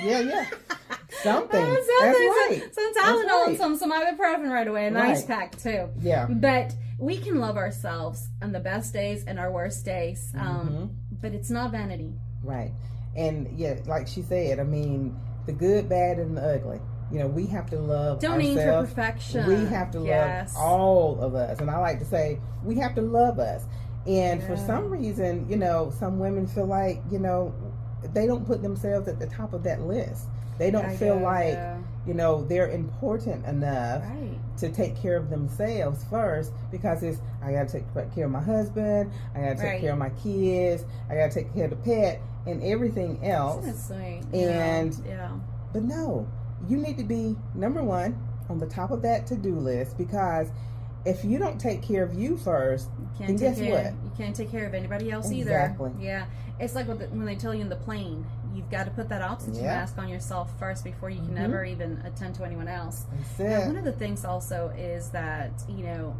Yeah. Something. That's right. Some Tylenol and some ibuprofen right away. A nice pack too. Yeah. But we can love ourselves on the best days and our worst days. But it's not vanity. Right. And yeah, like she said, I mean, the good, bad, and the ugly. You know, we have to love Don't aim for ourselves. perfection. We have to love all of us. And I like to say, we have to love us. And for some reason, you know, some women feel like, you know, they don't put themselves at the top of that list. They don't feel like, you know, they're important enough to take care of themselves first, because it's, I got to take care of my husband, I got to take care of my kids, I got to take care of the pet and everything else. And, but no, you need to be number one on the top of that to-do list, because if you don't take care of you first, then guess what? You can't take care of anybody else either. Yeah. It's like when they tell you in the plane, you've got to put that oxygen mask on yourself first before you can ever even attend to anyone else. Now, one of the things also is that, you know,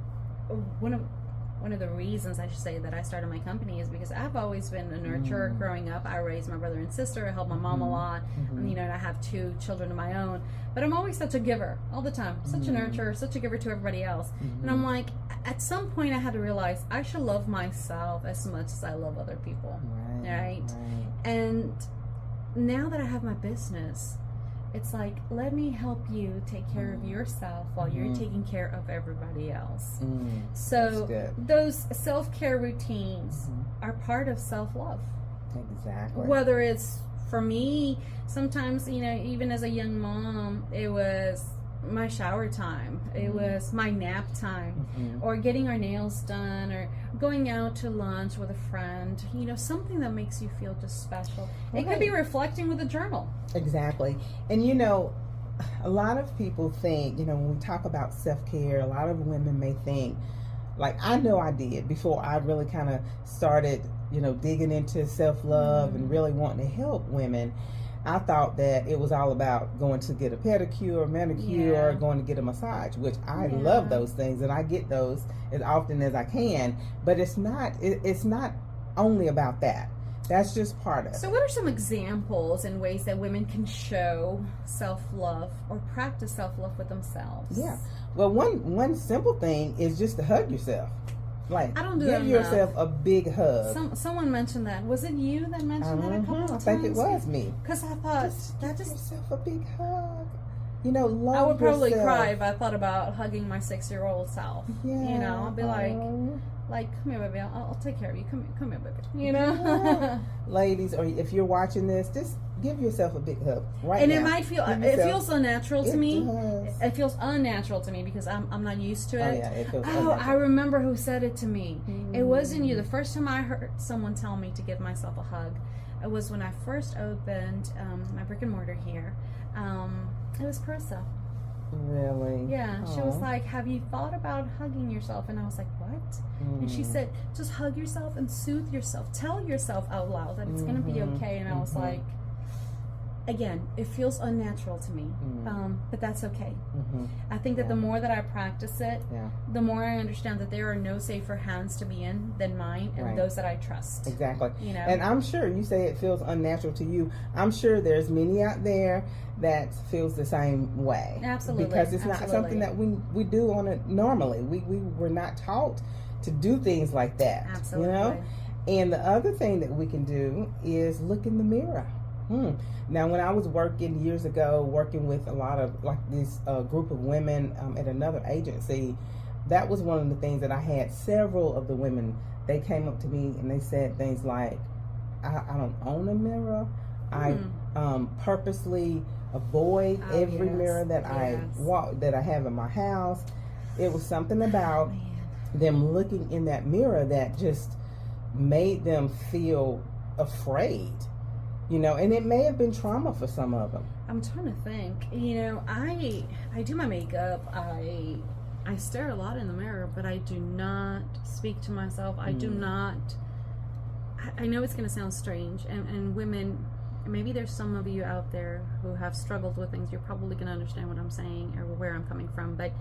one of the reasons, I should say, that I started my company is because I've always been a nurturer growing up. I raised my brother and sister. I helped my mom a lot. And, you know, and I have 2 children of my own. But I'm always such a giver all the time. Such a nurturer, such a giver to everybody else. And I'm like, at some point I had to realize I should love myself as much as I love other people. Right? And now that I have my business, it's like, let me help you take care of yourself while you're taking care of everybody else. So those self-care routines are part of self-love. Exactly. Whether it's, for me, sometimes, you know, even as a young mom, it was my shower time, it was my nap time, or getting our nails done, or going out to lunch with a friend, you know, something that makes you feel just special. It could be reflecting with a journal. Exactly. And you know, a lot of people think, you know, when we talk about self-care, a lot of women may think, like I know I did before I really kind of started, you know, digging into self-love and really wanting to help women. I thought that it was all about going to get a pedicure, manicure, or going to get a massage, which I love those things, and I get those as often as I can. But it's not. It's not only about that. That's just part of it. So what are some examples and ways that women can show self-love or practice self-love with themselves? Yeah. Well, one simple thing is just to hug yourself. Like, I don't do give yourself a big hug. Someone mentioned that. Was it you that mentioned that a couple of times? I think it was me. Because I thought, give yourself a big hug. You know, love I would probably yourself. cry if I thought about hugging my 6-year-old self. Yeah. You know, I'd be like, come here, baby. I'll take care of you. Come here, baby. You know. Ladies, or if you're watching this, just give yourself a big hug right and now. it might feel, it feels unnatural to me. Does. It feels unnatural to me because I'm not used to it. Oh yeah, it feels unnatural. I remember who said it to me. It wasn't you. The first time I heard someone tell me to give myself a hug, it was when I first opened my brick and mortar here. It was Carissa. Really? Yeah. Aww. She was like, have you thought about hugging yourself? And I was like, what? And she said, just hug yourself and soothe yourself. Tell yourself out loud that it's going to be okay. And I was like, again, it feels unnatural to me, but that's okay. I think that the more that I practice it, the more I understand that there are no safer hands to be in than mine and those that I trust. Exactly. You know? And I'm sure you say it feels unnatural to you. I'm sure there's many out there that feels the same way. Absolutely. Because it's not something that we do on it normally. We were not taught to do things like that. Absolutely. You know? And the other thing that we can do is look in the mirror. Now, when I was working years ago, working with a lot of like this group of women at another agency, that was one of the things that I had several of the women, they came up to me and they said things like, I don't own a mirror. I purposely avoid every mirror that I have in my house. It was something about them looking in that mirror that just made them feel afraid. You know, and it may have been trauma for some of them. I'm trying to think. You know, I do my makeup. I stare a lot in the mirror, but I do not speak to myself. I do not. I know it's going to sound strange, and women, maybe there's some of you out there who have struggled with things. You're probably going to understand what I'm saying or where I'm coming from, but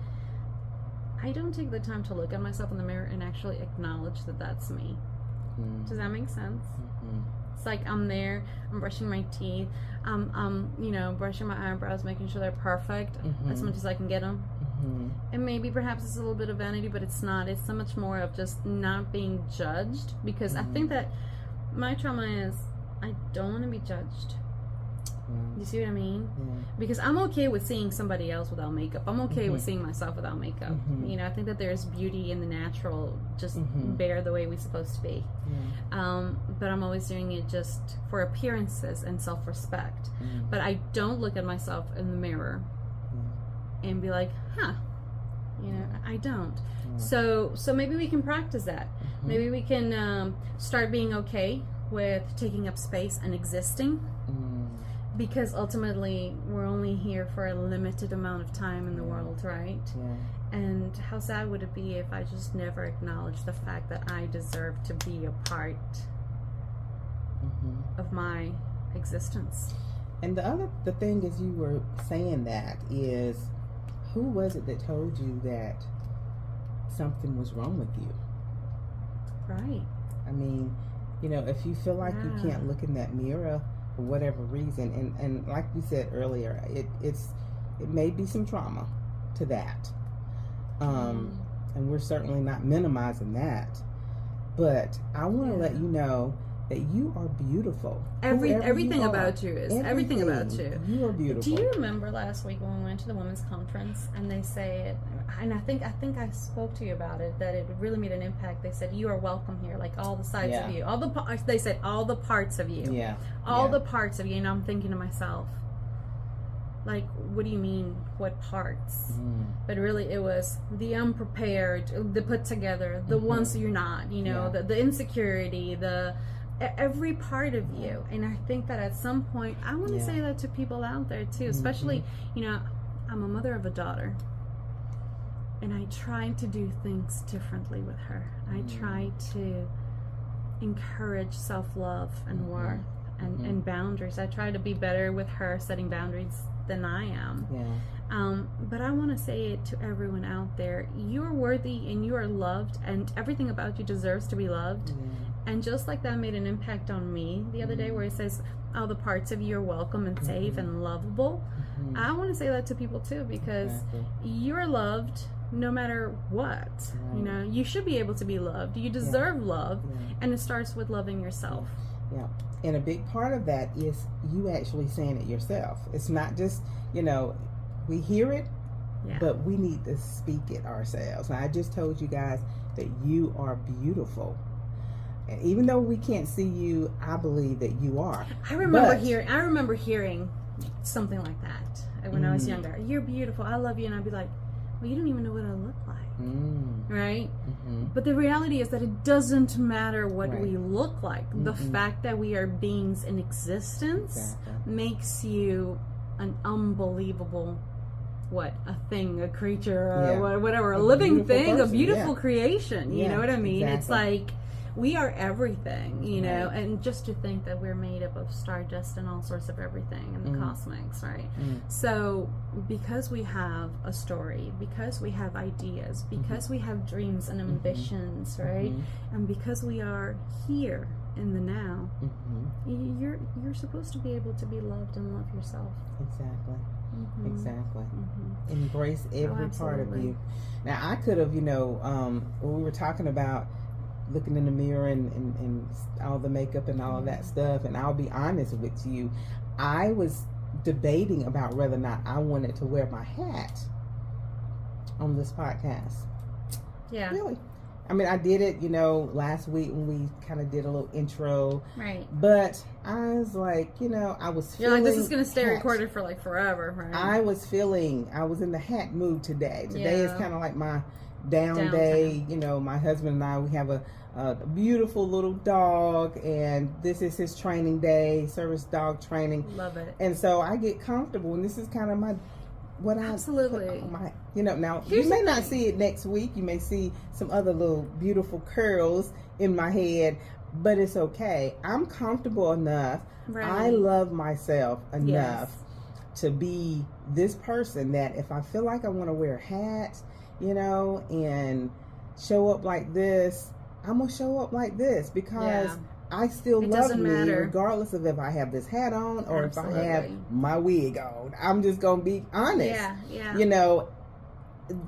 I don't take the time to look at myself in the mirror and actually acknowledge that that's me. Does that make sense? It's like I'm there, I'm brushing my teeth, you know, brushing my eyebrows, making sure they're perfect as much as I can get them. And maybe perhaps it's a little bit of vanity, but it's not. It's so much more of just not being judged, because I think that my trauma is I don't want to be judged. You see what I mean? Because I'm okay with seeing somebody else without makeup. I'm okay with seeing myself without makeup. You know, I think that there's beauty in the natural, just bare the way we're supposed to be. But I'm always doing it just for appearances and self-respect. But I don't look at myself in the mirror and be like, huh, you know, I don't. So maybe we can practice that. Maybe we can start being okay with taking up space and existing. Because ultimately, we're only here for a limited amount of time in the world, right? And how sad would it be if I just never acknowledged the fact that I deserve to be a part of my existence? And the thing is, you were saying that is, who was it that told you that something was wrong with you? Right. I mean, you know, if you feel like you can't look in that mirror for whatever reason, and like we said earlier, it may be some trauma to that, and we're certainly not minimizing that, but I want to let you know that you are beautiful. Everything about you is everything about you. You are beautiful. Do you remember last week when we went to the women's conference and they say it, and I think I spoke to you about it, that it really made an impact. They said you are welcome here, like all the sides of you, they said all the parts of you, all the parts of you. And I'm thinking to myself, like, what do you mean, what parts? But really it was the unprepared, the put together, the ones you're not, you know, the insecurity, every part of you. And I think that at some point, I want to say that to people out there too, especially, you know, I'm a mother of a daughter, and I try to do things differently with her. I try to encourage self-love and worth and boundaries. I try to be better with her setting boundaries than I am. But I want to say it to everyone out there. You're worthy and you are loved, and everything about you deserves to be loved. And just like that made an impact on me the other day, where it says all the parts of you are welcome and safe and lovable. I want to say that to people too, because you're loved no matter what. You know, you should be able to be loved. You deserve love, and it starts with loving yourself. And a big part of that is you actually saying it yourself. It's not just, you know, we hear it, but we need to speak it ourselves. And I just told you guys that you are beautiful. And even though we can't see you, I believe that you are. I remember hearing something like that when I was younger. You're beautiful. I love you. And I'd be like, well, you don't even know what I look like. Right? But the reality is that it doesn't matter what we look like. The fact that we are beings in existence makes you an unbelievable a thing, a creature, or whatever, a living thing, person, a beautiful creation. You know what I mean? It's like, we are everything, you know, and just to think that we're made up of stardust and all sorts of everything in the cosmics, right? So because we have a story, because we have ideas, because we have dreams and ambitions, right? And because we are here in the now, you're supposed to be able to be loved and love yourself. Exactly. Embrace every part of you. Now, I could have, you know, when we were talking about looking in the mirror and all the makeup and all of that stuff, and I'll be honest with you, I was debating about whether or not I wanted to wear my hat on this podcast. Really. I mean, I did it, you know, last week when we kind of did a little intro. Right. But I was like, you know, I was feeling... You're like, this is going to stay recorded for like forever, right? I was in the hat mood today. Today is kind of like my down day. You know, my husband and I, we have a beautiful little dog, and this is his training day, service dog training. Love it. And so I get comfortable, and this is kind of my... Absolutely. You know, now you may not see it next week. You may see some other little beautiful curls in my head, but it's okay. I'm comfortable enough. Right. I love myself enough to be this person that if I feel like I want to wear a hat, you know, and show up like this, I'm going to show up like this because I still love me regardless of if I have this hat on or if I have my wig on. I'm just going to be honest. Yeah. You know,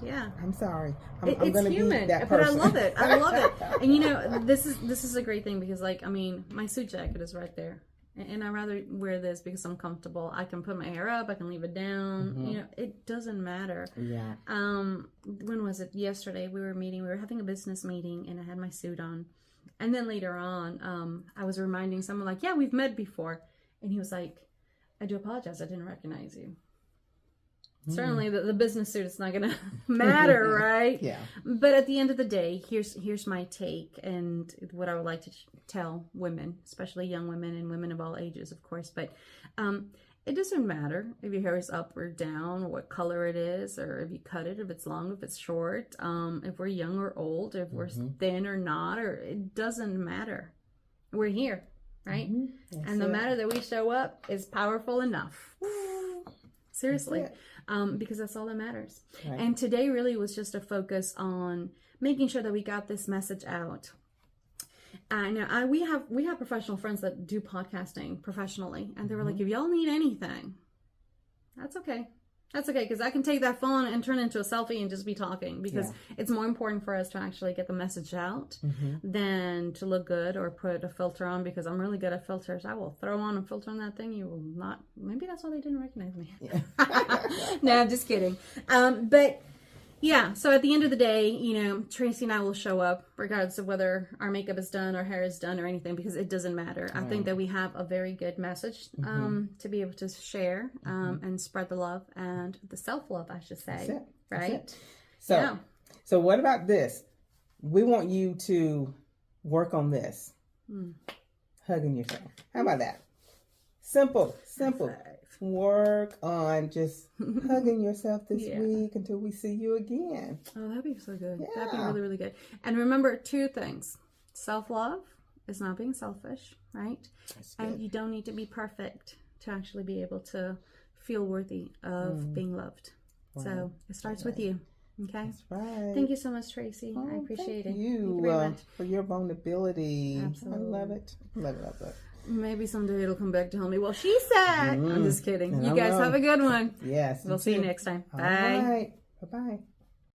yeah. I'm sorry. I'm going to be that person. But I love it. I love it. And you know, this is a great thing because, like, I mean, my suit jacket is right there. And I rather wear this because I'm comfortable. I can put my hair up. I can leave it down. You know, it doesn't matter. Yeah. When was it? Yesterday we were having a business meeting and I had my suit on. And then later on, I was reminding someone like, yeah, we've met before. And he was like, I do apologize. I didn't recognize you. Certainly the business suit is not going to matter, right? Yeah. But at the end of the day, here's my take and what I would like to tell women, especially young women and women of all ages, of course. But it doesn't matter if your hair is up or down, or what color it is, or if you cut it, if it's long, if it's short, if we're young or old, if we're thin or not, or it doesn't matter. We're here, right? And the matter that we show up is powerful enough. Seriously. Because that's all that matters. Right. And today really was just a focus on making sure that we got this message out. Now we have professional friends that do podcasting professionally, and they were like, if y'all need anything, that's okay. That's okay, because I can take that phone and turn it into a selfie and just be talking, because it's more important for us to actually get the message out than to look good or put a filter on, because I'm really good at filters. I will throw on a filter on that thing. You will not. Maybe that's why they didn't recognize me. No, I'm just kidding. But yeah, so at the end of the day, you know, Tracy and I will show up regardless of whether our makeup is done, our hair is done, or anything, because it doesn't matter. Right. I think that we have a very good message to be able to share and spread the love and the self-love, I should say. That's it. Right? That's it. So, so what about this? We want you to work on this. Hugging yourself. How about that? Simple. Work on just hugging yourself this week until we see you again. Oh, that'd be so good. That'd be really, really good. And remember 2 things. Self-love is not being selfish, right? And you don't need to be perfect to actually be able to feel worthy of being loved. Wow. So it starts with you. Okay? That's right. Thank you so much, Tracy. I appreciate it. Thank you very much for your vulnerability. Absolutely. I love it. Love it. Maybe someday it'll come back to tell me, well, she said. I'm just kidding. You guys have a good one. Yes. We'll see you next time. All Bye. right. Bye-bye.